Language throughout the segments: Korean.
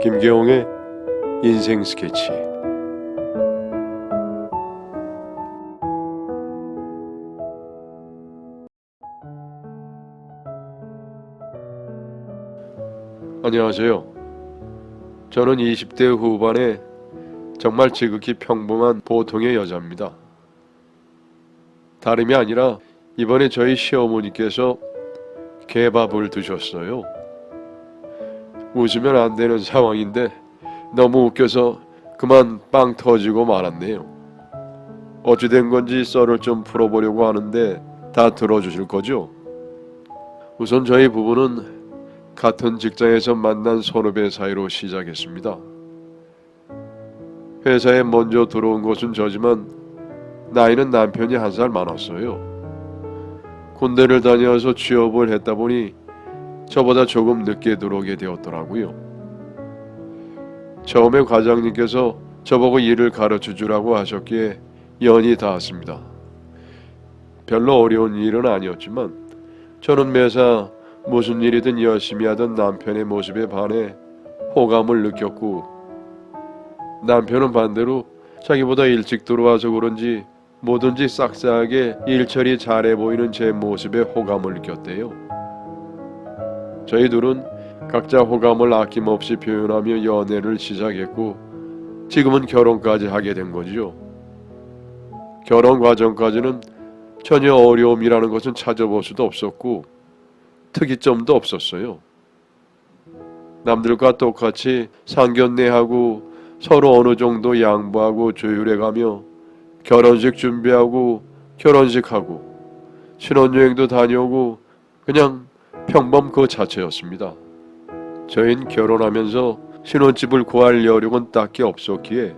김계홍의 인생 스케치. 안녕하세요. 저는 20대 후반에 정말 지극히 평범한 보통의 여자입니다. 다름이 아니라 이번에 저희 시어머니께서 개밥을 드셨어요. 웃으면 안 되는 상황인데 너무 웃겨서 그만 빵 터지고 말았네요. 어찌된 건지 썰을 좀 풀어보려고 하는데 다 들어주실 거죠? 우선 저희 부부는 같은 직장에서 만난 선후배 사이로 시작했습니다. 회사에 먼저 들어온 것은 저지만 나이는 남편이 1살 많았어요. 군대를 다녀서 취업을 했다 보니 저보다 조금 늦게 들어오게 되었더라고요. 처음에 과장님께서 저보고 일을 가르쳐 주라고 하셨기에 연이 닿았습니다. 별로 어려운 일은 아니었지만 저는 매사 무슨 일이든 열심히 하던 남편의 모습에 반해 호감을 느꼈고, 남편은 반대로 자기보다 일찍 들어와서 그런지 뭐든지 싹싹하게 일처리 잘해 보이는 제 모습에 호감을 느꼈대요. 저희 둘은 각자 호감을 아낌없이 표현하며 연애를 시작했고 지금은 결혼까지 하게 된 거죠. 결혼 과정까지는 전혀 어려움이라는 것은 찾아볼 수도 없었고 특이점도 없었어요. 남들과 똑같이 상견례하고 서로 어느 정도 양보하고 조율해가며 결혼식 준비하고 결혼식하고 신혼여행도 다녀오고 그냥 평범 그 자체였습니다. 저희는 결혼하면서 신혼집을 구할 여력은 딱히 없었기에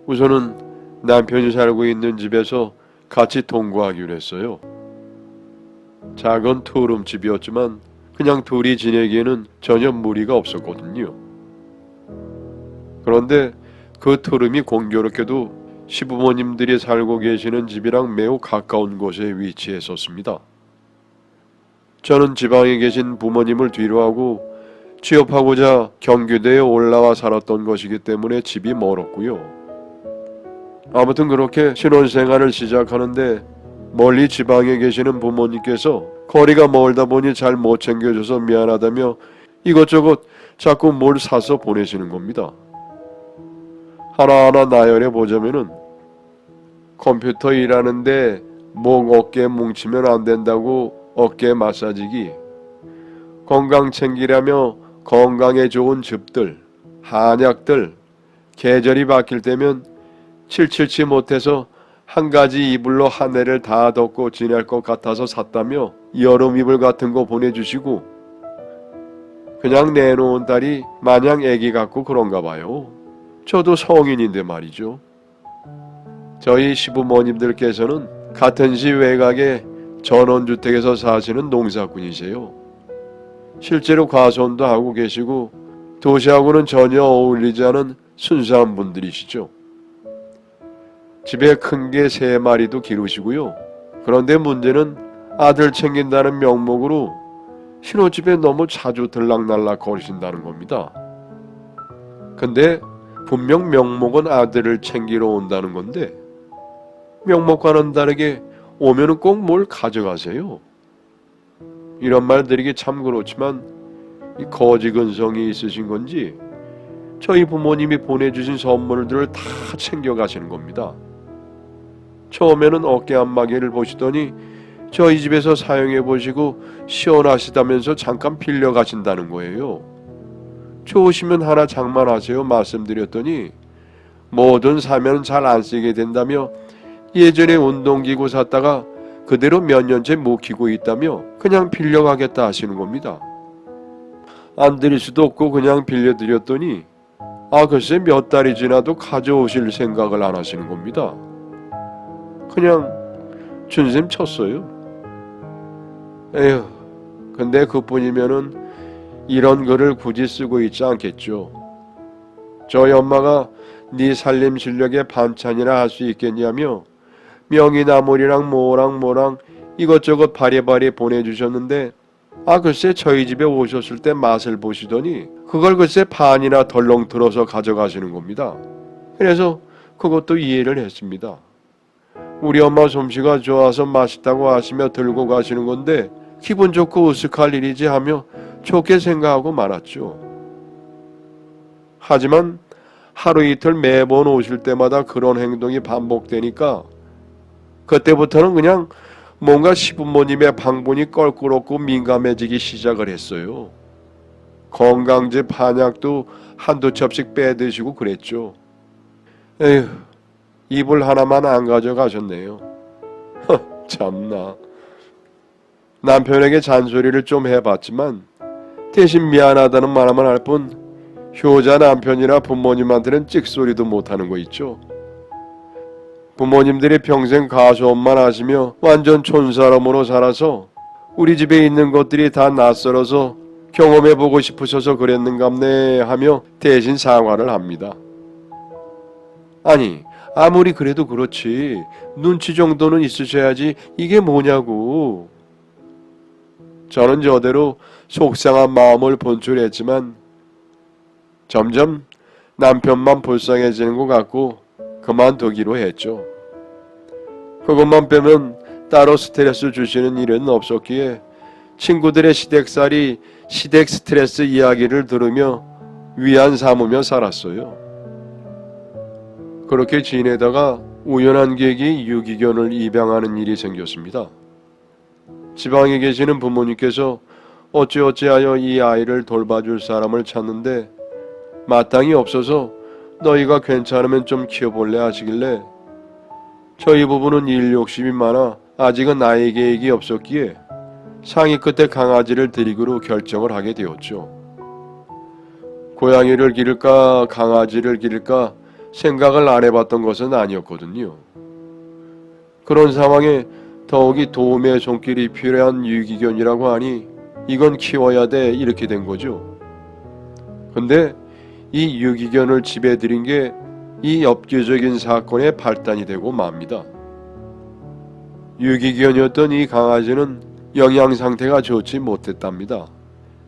우선은 남편이 살고 있는 집에서 같이 동거하기로 했어요. 작은 투룸집이었지만 그냥 둘이 지내기에는 전혀 무리가 없었거든요. 그런데 그 투룸이 공교롭게도 시부모님들이 살고 계시는 집이랑 매우 가까운 곳에 위치했었습니다. 저는 지방에 계신 부모님을 뒤로하고 취업하고자 경기도에 올라와 살았던 것이기 때문에 집이 멀었고요. 아무튼 그렇게 신혼생활을 시작하는데 멀리 지방에 계시는 부모님께서 거리가 멀다 보니 잘 못 챙겨줘서 미안하다며 이것저것 자꾸 뭘 사서 보내시는 겁니다. 하나하나 나열해 보자면은 컴퓨터 일하는데 목 어깨 뭉치면 안 된다고 어깨 마사지기, 건강 챙기려며 건강에 좋은 즙들, 한약들, 계절이 바뀔 때면 칠칠치 못해서 한 가지 이불로 한 해를 다 덮고 지낼 것 같아서 샀다며 여름 이불 같은 거 보내주시고, 그냥 내놓은 딸이 마냥 애기 같고 그런가 봐요. 저도 성인인데 말이죠. 저희 시부모님들께서는 같은 시 외곽의 전원주택에서 사시는 농사꾼이세요. 실제로 과손도 하고 계시고 도시하고는 전혀 어울리지 않은 순수한 분들이시죠. 집에 큰 개 3마리도 기르시고요. 그런데 문제는 아들 챙긴다는 명목으로 신혼집에 너무 자주 들락날락 거리신다는 겁니다. 근데 분명 명목은 아들을 챙기러 온다는 건데 명목과는 다르게 오면은 꼭 뭘 가져가세요. 이런 말 드리기 참 그렇지만 이 거지 근성이 있으신 건지 저희 부모님이 보내주신 선물들을 다 챙겨가시는 겁니다. 처음에는 어깨 안마기를 보시더니 저희 집에서 사용해보시고 시원하시다면서 잠깐 빌려가신다는 거예요. 좋으시면 하나 장만하세요 말씀드렸더니 뭐든 사면 잘 안 쓰게 된다며 예전에 운동기구 샀다가 그대로 몇 년째 못 키고 있다며 그냥 빌려가겠다 하시는 겁니다. 안 드릴 수도 없고 그냥 빌려드렸더니 글쎄 몇 달이 지나도 가져오실 생각을 안 하시는 겁니다. 그냥 준셈 쳤어요. 에휴, 근데 그뿐이면은 이런 글을 굳이 쓰고 있지 않겠죠. 저희 엄마가 네 살림 실력에 반찬이나 할 수 있겠냐며 명이나물이랑 뭐랑 이것저것 바리바리 보내주셨는데 글쎄 저희 집에 오셨을 때 맛을 보시더니 그걸 글쎄 반이나 덜렁 들어서 가져가시는 겁니다. 그래서 그것도 이해를 했습니다. 우리 엄마 솜씨가 좋아서 맛있다고 하시며 들고 가시는 건데 기분 좋고 으쓱할 일이지 하며 좋게 생각하고 말았죠. 하지만 하루 이틀 매번 오실 때마다 그런 행동이 반복되니까 그때부터는 그냥 뭔가 시부모님의 방문이 껄끄럽고 민감해지기 시작을 했어요. 건강제 반약도 한두 첩씩 빼드시고 그랬죠. 에휴, 이불 하나만 안 가져가셨네요. 참나. 남편에게 잔소리를 좀 해봤지만 대신 미안하다는 말만 할 뿐 효자 남편이나 부모님한테는 찍소리도 못하는 거 있죠. 부모님들이 평생 가수업만 하시며 완전 촌사람으로 살아서 우리 집에 있는 것들이 다 낯설어서 경험해보고 싶으셔서 그랬는갑네 하며 대신 사과를 합니다. 아니 아무리 그래도 그렇지 눈치 정도는 있으셔야지 이게 뭐냐고. 저는 저대로 속상한 마음을 분출했지만 점점 남편만 불쌍해지는 것 같고 그만두기로 했죠. 그것만 빼면 따로 스트레스 주시는 일은 없었기에 친구들의 시댁살이 시댁 스트레스 이야기를 들으며 위안 삼으며 살았어요. 그렇게 지내다가 우연한 계기 유기견을 입양하는 일이 생겼습니다. 지방에 계시는 부모님께서 어찌어찌하여 이 아이를 돌봐줄 사람을 찾는데 마땅히 없어서 너희가 괜찮으면 좀 키워볼래 하시길래 저희 부부는 일 욕심이 많아 아직은 아이 계획이 없었기에 상의 끝에 강아지를 드리기로 결정을 하게 되었죠. 고양이를 기를까 강아지를 기를까 생각을 안 해봤던 것은 아니었거든요. 그런 상황에 더욱이 도움의 손길이 필요한 유기견이라고 하니 이건 키워야 돼 이렇게 된 거죠. 근데 이 유기견을 집에 들인 게 이 엽기적인 사건의 발단이 되고 맙니다. 유기견이었던 이 강아지는 영양 상태가 좋지 못했답니다.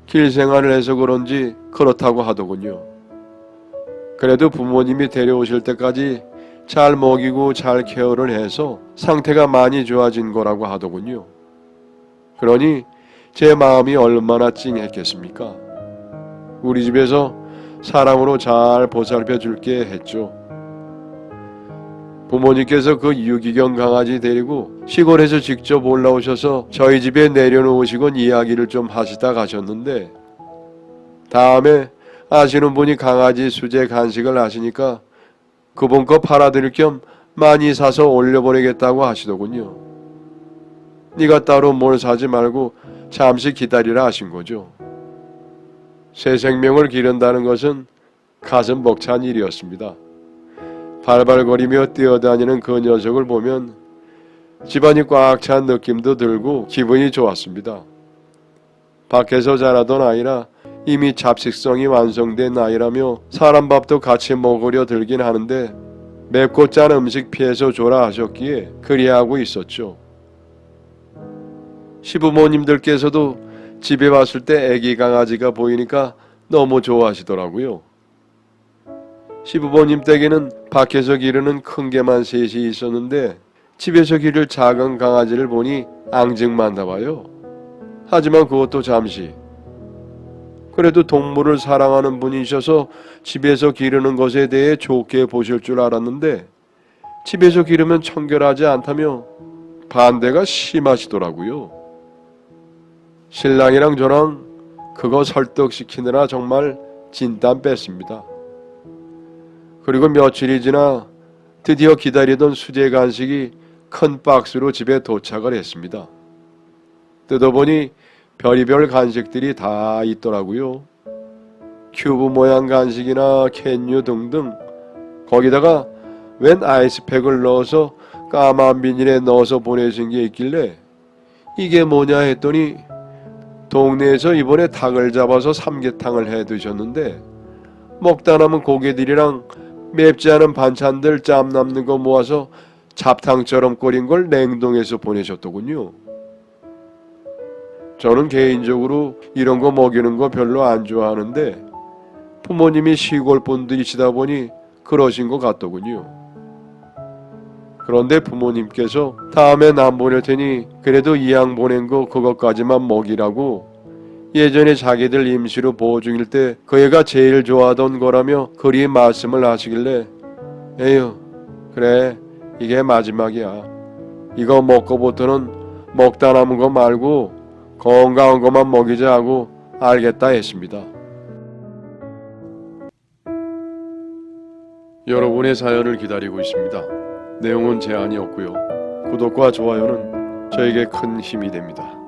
길 생활을 해서 그런지 그렇다고 하더군요. 그래도 부모님이 데려오실 때까지 잘 먹이고 잘 케어를 해서 상태가 많이 좋아진 거라고 하더군요. 그러니 제 마음이 얼마나 찡했겠습니까? 우리 집에서 사랑으로 잘 보살펴 줄게 했죠. 부모님께서 그 유기견 강아지 데리고 시골에서 직접 올라오셔서 저희 집에 내려놓으시곤 이야기를 좀 하시다 가셨는데 다음에 아시는 분이 강아지 수제 간식을 하시니까 그분 거 팔아드릴 겸 많이 사서 올려보내겠다고 하시더군요. 네가 따로 뭘 사지 말고 잠시 기다리라 하신 거죠. 새 생명을 기른다는 것은 가슴 벅찬 일이었습니다. 발발거리며 뛰어다니는 그 녀석을 보면 집안이 꽉 찬 느낌도 들고 기분이 좋았습니다. 밖에서 자라던 아이라 이미 잡식성이 완성된 아이라며 사람 밥도 같이 먹으려 들긴 하는데 맵고 짠 음식 피해서 줘라 하셨기에 그리하고 있었죠. 시부모님들께서도 집에 왔을 때 애기 강아지가 보이니까 너무 좋아하시더라고요. 시부모님 댁에는 밖에서 기르는 큰 개만 셋이 있었는데 집에서 기를 작은 강아지를 보니 앙증맞나 봐요. 하지만 그것도 잠시. 그래도 동물을 사랑하는 분이셔서 집에서 기르는 것에 대해 좋게 보실 줄 알았는데 집에서 기르면 청결하지 않다며 반대가 심하시더라고요. 신랑이랑 저랑 그거 설득시키느라 정말 진땀 뺐습니다. 그리고 며칠이 지나 드디어 기다리던 수제 간식이 큰 박스로 집에 도착을 했습니다. 뜯어보니 별의별 간식들이 다 있더라고요. 큐브 모양 간식이나 캔유 등등. 거기다가 웬 아이스팩을 넣어서 까만 비닐에 넣어서 보내신 게 있길래 이게 뭐냐 했더니 동네에서 이번에 닭을 잡아서 삼계탕을 해 드셨는데 먹다 남은 고기들이랑 맵지 않은 반찬들 짬 남는 거 모아서 잡탕처럼 끓인 걸 냉동해서 보내셨더군요. 저는 개인적으로 이런 거 먹이는 거 별로 안 좋아하는데 부모님이 시골 분들이시다 보니 그러신 것 같더군요. 그런데 부모님께서 다음엔 안 보낼 테니 그래도 이왕 보낸 거 그것까지만 먹이라고 예전에 자기들 임시로 보호 중일 때 그 애가 제일 좋아하던 거라며 그리 말씀을 하시길래 에휴 그래 이게 마지막이야. 이거 먹고부터는 먹다 남은 거 말고 건강한 것만 먹이자 하고 알겠다 했습니다. 여러분의 사연을 기다리고 있습니다. 내용은 제한이 없고요. 구독과 좋아요는 저에게 큰 힘이 됩니다.